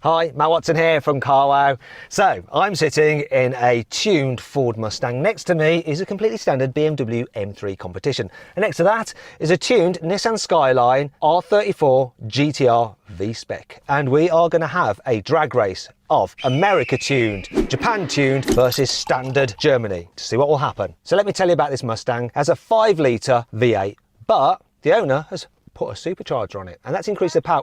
Hi, Matt Watson here from CarWow. So, I'm sitting in a tuned Ford Mustang. Next to me is a completely standard BMW M3 Competition. And next to that is a tuned Nissan Skyline R34 GTR V-Spec. And we are going to have a drag race of America tuned, Japan tuned versus standard Germany to see what will happen. So let me tell you about this Mustang. It has a 5-litre V8, but the owner has put a supercharger on it, and that's increased the power.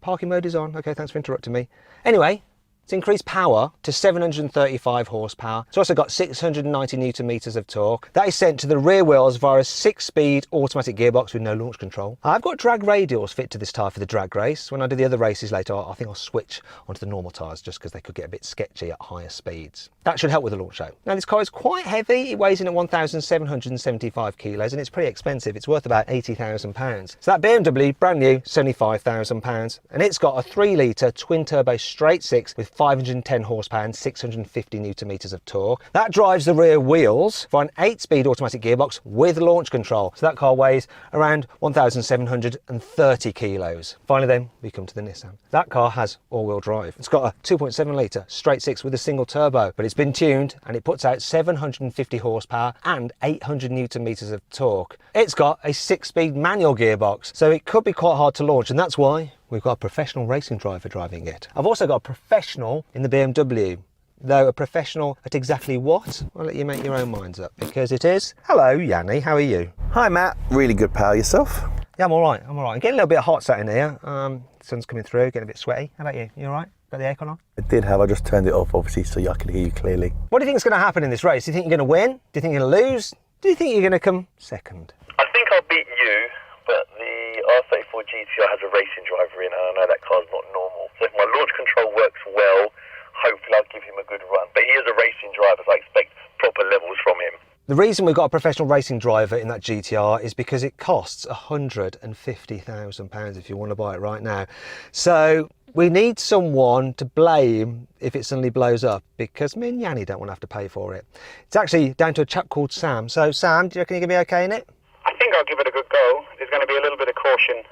Parking mode is on. Okay, thanks for interrupting me. Anyway, it's increased power to 735 horsepower. It's also got 690 newton meters of torque. That is sent to the rear wheels via a 6-speed automatic gearbox with no launch control. I've got drag radials fit to this tyre for the drag race. When I do the other races later, I think I'll switch onto the normal tyres just because they could get a bit sketchy at higher speeds. That should help with the launch show. Now, this car is quite heavy. It weighs in at 1,775 kilos and it's pretty expensive. It's worth about £80,000. So that BMW, brand new, £75,000. And it's got a 3-litre twin-turbo straight-six with 510 horsepower and 650 newton meters of torque. That drives the rear wheels for an 8-speed automatic gearbox with launch control. So that car weighs around 1,730 kilos. Finally then, we come to the Nissan. That car has all-wheel drive. It's got a 2.7-litre straight-six with a single turbo, but it's been tuned and it puts out 750 horsepower and 800 newton meters of torque. It's got a 6-speed manual gearbox, so it could be quite hard to launch, and that's why we've got a professional racing driver driving it. I've also got a professional in the BMW. Though a professional at exactly what? I'll let you make your own minds up, because it is... Hello, Yanni, how are you? Hi, Matt. Really good, pal. Yourself? Yeah, I'm all right. I'm getting a little bit hot sat in here. Sun's coming through, getting a bit sweaty. How about you? You all right? Got the aircon on? I just turned it off, obviously, so I can hear you clearly. What do you think is going to happen in this race? Do you think you're going to win? Do you think you're going to lose? Do you think you're going to come second? I think I'll beat you, but the R34 GTR has a racing driver in, and I know that car's not normal. So if my launch control works well, hopefully I'll give him a good run. But he is a racing driver, so I expect proper levels from him. The reason we've got a professional racing driver in that GTR is because it costs £150,000 if you want to buy it right now. So we need someone to blame if it suddenly blows up, because me and Yanni don't want to have to pay for it. It's actually down to a chap called Sam. So Sam, do you reckon you're going to be okay in it? I think I'll give it a good go. There's going to be a little bit of caution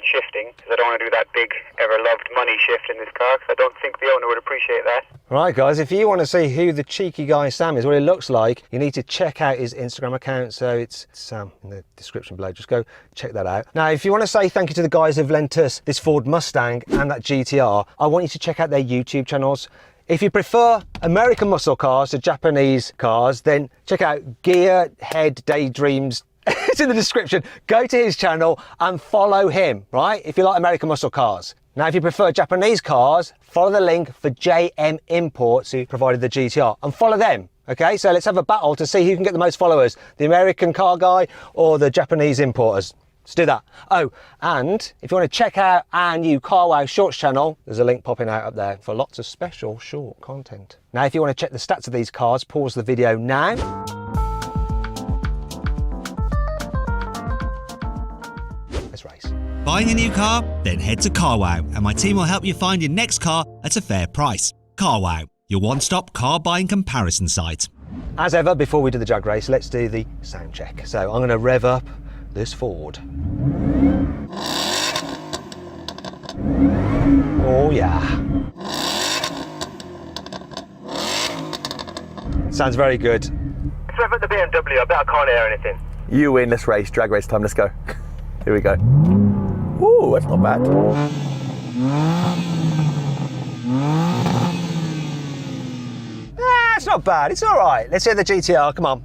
shifting, because I don't want to do that big, ever-loved money shift in this car, because I don't think the owner would appreciate that. Right, guys, if you want to see who the cheeky guy Sam is, what he looks like, you need to check out his Instagram account. So it's Sam in the description below. Just go check that out. Now, if you want to say thank you to the guys who've lent us this Ford Mustang and that GTR, I want you to check out their YouTube channels. If you prefer American muscle cars to Japanese cars, then check out Gearhead Daydreams. It's in the description. Go to his channel and follow him, right? If you like American muscle cars. Now, if you prefer Japanese cars, follow the link for JM Imports, who provided the GTR, and follow them. Okay, so let's have a battle to see who can get the most followers, the American car guy or the Japanese importers. Let's do that. Oh, and if you want to check out our new CarWow Shorts channel, there's a link popping out up there for lots of special short content. Now, if you want to check the stats of these cars, pause the video now. Let's race. Buying a new car? Then head to CarWow and my team will help you find your next car at a fair price. CarWow, your one-stop car buying comparison site. As ever, before we do the drag race, let's do the sound check. So I'm going to rev up this Ford. Oh yeah. Sounds very good. Let's rev up the BMW, I bet I can't hear anything. You win, let's race. Drag race time, let's go. Here we go. Ooh, that's not bad. It's not bad, it's all right. Let's hear the GTR, come on.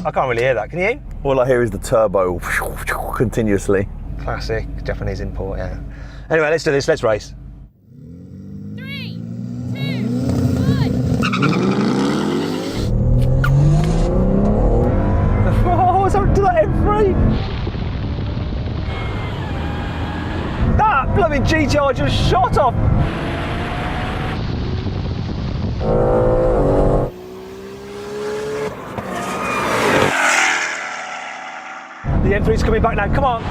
I can't really hear that, can you? All I hear is the turbo continuously. Classic Japanese import, yeah. Anyway, let's do this, let's race. 3, 2, 1. Oh, what's happened to that M3? That blooming GTR just shot off. The M3's coming back now, come on.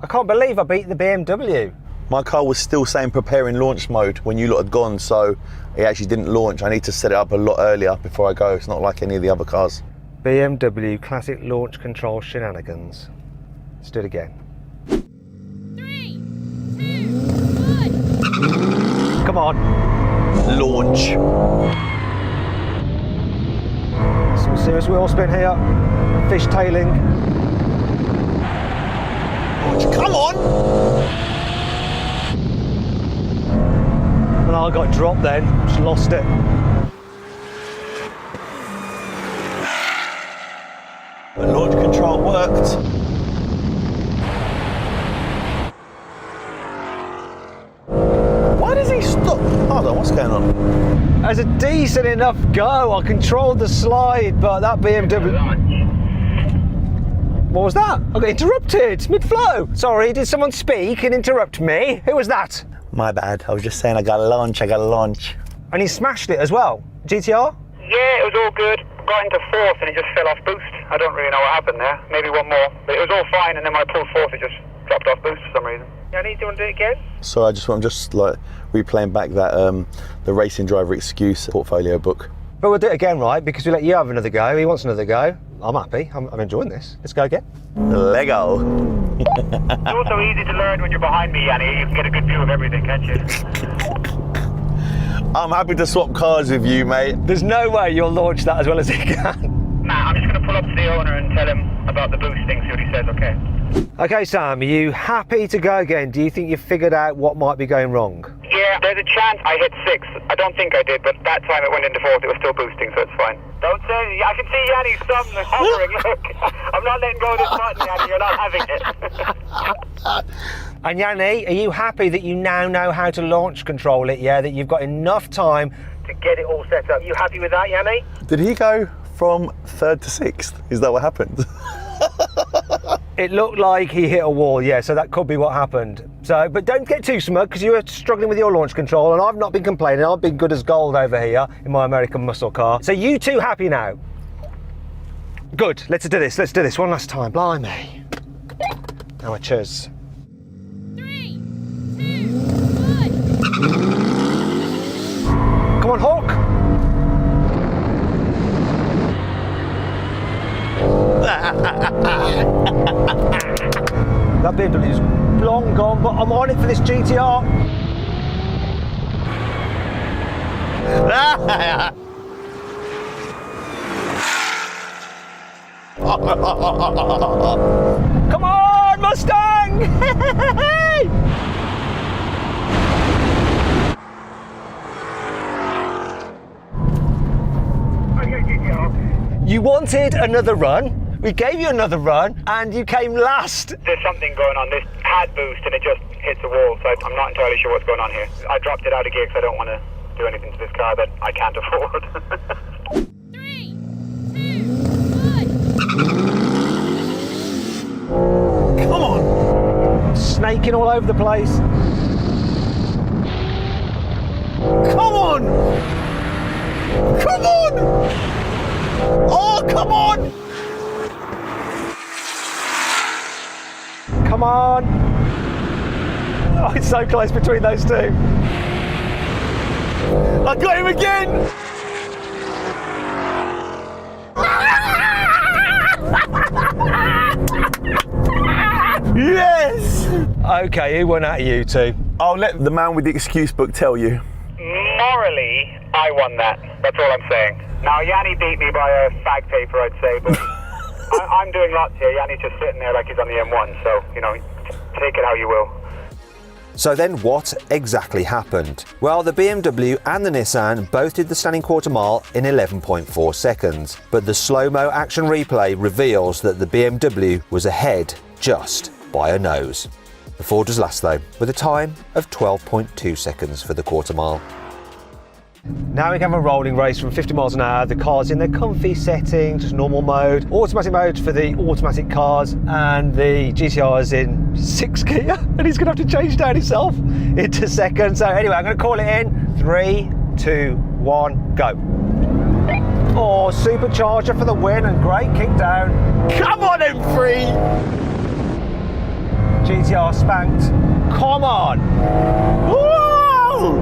I can't believe I beat the BMW. My car was still saying prepare in launch mode when you lot had gone, so it actually didn't launch. I need to set it up a lot earlier before I go. It's not like any of the other cars. BMW classic launch control shenanigans. Let's do it again. 3, 2, 1. Come on. Launch. Some serious wheel spin here. Fishtailing. Come on! And I got dropped then, just lost it. The launch control worked. Why does he stop? Hold on, what's going on? As a decent enough go, I controlled the slide, but that BMW... What was that? I got interrupted mid-flow. Sorry, did someone speak and interrupt me? Who was that? My bad, I was just saying I got to launch. And he smashed it as well. GTR? Yeah, it was all good. Got into fourth and it just fell off boost. I don't really know what happened there. Maybe one more. But it was all fine, and then when I pulled fourth, it just dropped off boost for some reason. Yanni, do you want to do it again? So I'm just like replaying back that the racing driver excuse portfolio book. But we'll do it again, right? Because we let you have another go. He wants another go. I'm happy. I'm enjoying this. Let's go again. Lego. It's also easy to learn when you're behind me, Yanni. You can get a good view of everything, can't you? I'm happy to swap cars with you, mate. There's no way you'll launch that as well as he can. Nah, I'm just going to pull up to the owner and tell him about the boost thing, see what he says, okay? Okay, Sam, are you happy to go again? Do you think you've figured out what might be going wrong? Yeah, there's a chance I hit 6. I don't think I did, but that time it went into 4th. It was still boosting, so it's fine. Don't say... I can see Yanni's thumb hovering. Look, I'm not letting go of this button, Yanni. You're not having it. And Yanni, are you happy that you now know how to launch control it, yeah? That you've got enough time to get it all set up? You happy with that, Yanni? Did he go from 3rd to 6th? Is that what happened? It looked like he hit a wall, yeah, so that could be what happened. So, but don't get too smug, because you were struggling with your launch control, and I've not been complaining. I've been good as gold over here in my American muscle car. So you two happy now? Good, let's do this one last time. Blimey. Amateurs. 3, 2, 1. Come on, Hawk. That BMW is long gone, but I'm on it for this GTR. Come on, Mustang! You wanted another run, we gave you another run, and you came last. There's something going on. This had boost and it just hits a wall, so I'm not entirely sure what's going on here. I dropped it out of gear because I don't want to do anything to this car that I can't afford. 3, 2, 1. Come on. Snaking all over the place. Come on. Come on. Oh, come on. Come on. Oh, it's so close between those two. I got him again. Yes. Okay, who won out of you two? I'll let the man with the excuse book tell you. Morally, I won that. That's all I'm saying. Now, Yanni beat me by a fag paper, I'd say, but I'm doing lots here. Yanni's just sitting there like he's on the M1, so, you know, take it how you will. So then what exactly happened? Well, the BMW and the Nissan both did the standing quarter mile in 11.4 seconds, but the slow-mo action replay reveals that the BMW was ahead just by a nose. The Ford was last though, with a time of 12.2 seconds for the quarter mile. Now we can have a rolling race from 50 miles an hour. The car's in their comfy setting, just normal mode, automatic mode for the automatic cars, and the GTR is in 6th gear, and he's gonna have to change down himself into second. So anyway, I'm gonna call it in. 3, 2, 1, go. Oh, supercharger for the win, and great kick down. Come on, M3. GTR spanked. Come on. Whoa!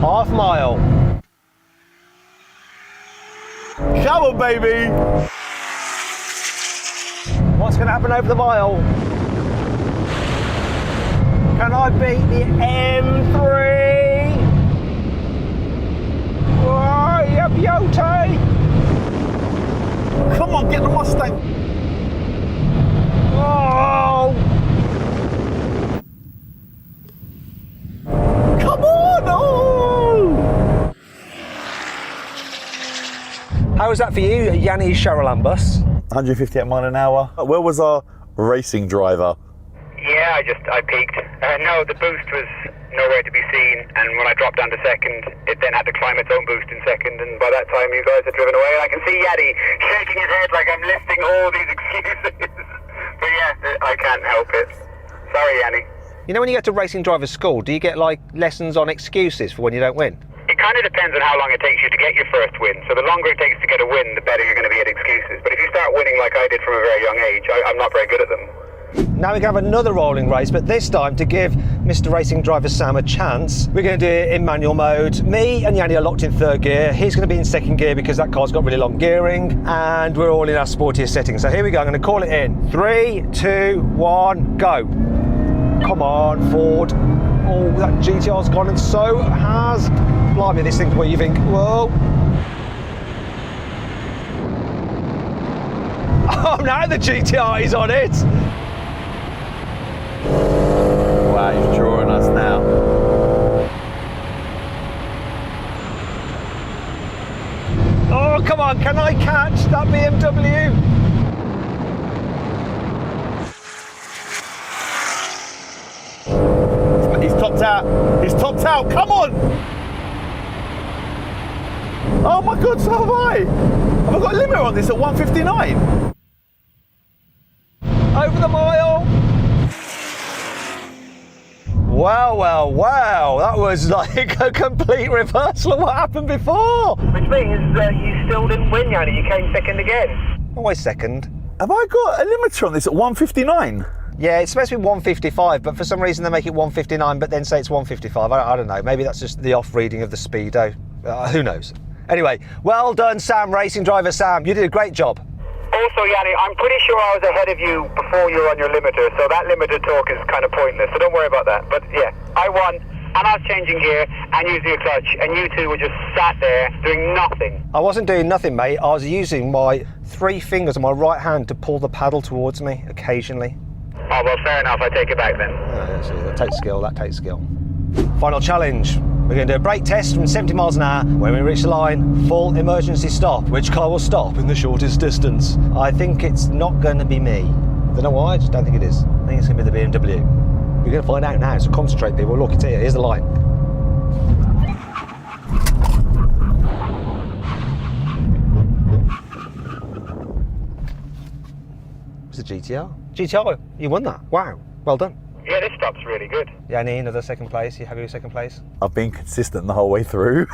Half mile. Shower, baby! What's going to happen over the mile? Can I beat the M3? Oh, yeah, beauty! Come on, get the Mustang! Oh! Come on! Oh! How was that for you, Yanni's Charalan bus? 158 mile an hour. Where was our racing driver? Yeah, I peaked. No, the boost was nowhere to be seen, and when I dropped down to second, it then had to climb its own boost in second, and by that time you guys had driven away, and I can see Yanni shaking his head like I'm listing all these excuses. But yeah, I can't help it. Sorry, Yanni. You know when you get to racing driver school, do you get like lessons on excuses for when you don't win? It kind of depends on how long it takes you to get your first win. So the longer it takes to get a win, the better you're going to be at excuses. But if you start winning like I did from a very young age, I'm not very good at them. Now we can have another rolling race, but this time to give Mr. Racing Driver Sam a chance, we're going to do it in manual mode. Me and Yanni are locked in third gear. He's going to be in second gear because that car's got really long gearing, and we're all in our sportiest settings. So here we go, I'm going to call it in. 3, 2, 1, go. Come on, Ford. Oh, that GTR's gone, and so has... Blimey, this thing's where you think, whoa. Oh, now the GTR is on it. Wow, he's drawing us now. Oh, come on, can I catch that BMW? He's topped out. He's topped out. Come on. Oh my God, so have I. Have I got a limiter on this at 159? Over the mile. Wow. That was like a complete reversal of what happened before. Which means that you still didn't win, Yanni. You came second again. Always second. Have I got a limiter on this at 159? Yeah, it's supposed to be 155, but for some reason they make it 159, but then say it's 155. I don't know. Maybe that's just the off reading of the speedo. Who knows? Anyway, well done, Sam, Racing Driver Sam. You did a great job. Also, Yanni, I'm pretty sure I was ahead of you before you were on your limiter, so that limiter talk is kind of pointless, so don't worry about that. But yeah, I won, and I was changing gear and using a clutch, and you two were just sat there doing nothing. I wasn't doing nothing, mate. I was using my 3 fingers on my right hand to pull the paddle towards me occasionally. Oh, well, fair enough. I take it back then. That takes skill. Final challenge. We're going to do a brake test from 70 miles an hour. When we reach the line, full emergency stop. Which car will stop in the shortest distance? I think it's not going to be me. Don't know why, I just don't think it is. I think it's going to be the BMW. We're going to find out now, so concentrate, people. Look, it's here. Here's the line. It's a GTR. GTR, you won that. Wow, well done. Yeah, this stop's really good. Yanni, another second place. You happy with second place? I've been consistent the whole way through.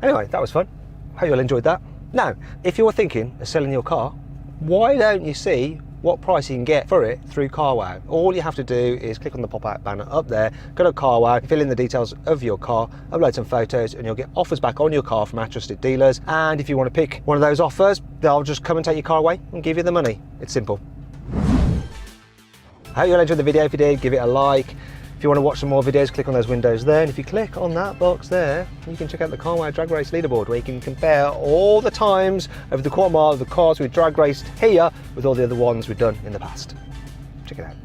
Anyway, that was fun. Hope you all enjoyed that. Now, if you're thinking of selling your car, why don't you see what price you can get for it through CarWow? All you have to do is click on the pop-out banner up there, go to CarWow, fill in the details of your car, upload some photos, and you'll get offers back on your car from our trusted dealers. And if you want to pick one of those offers, they'll just come and take your car away and give you the money. It's simple. I hope you all enjoyed the video. If you did, give it a like. If you want to watch some more videos, click on those windows there. And if you click on that box there, you can check out the CarWow Drag Race leaderboard, where you can compare all the times over the quarter mile of the cars we've drag raced here with all the other ones we've done in the past. Check it out.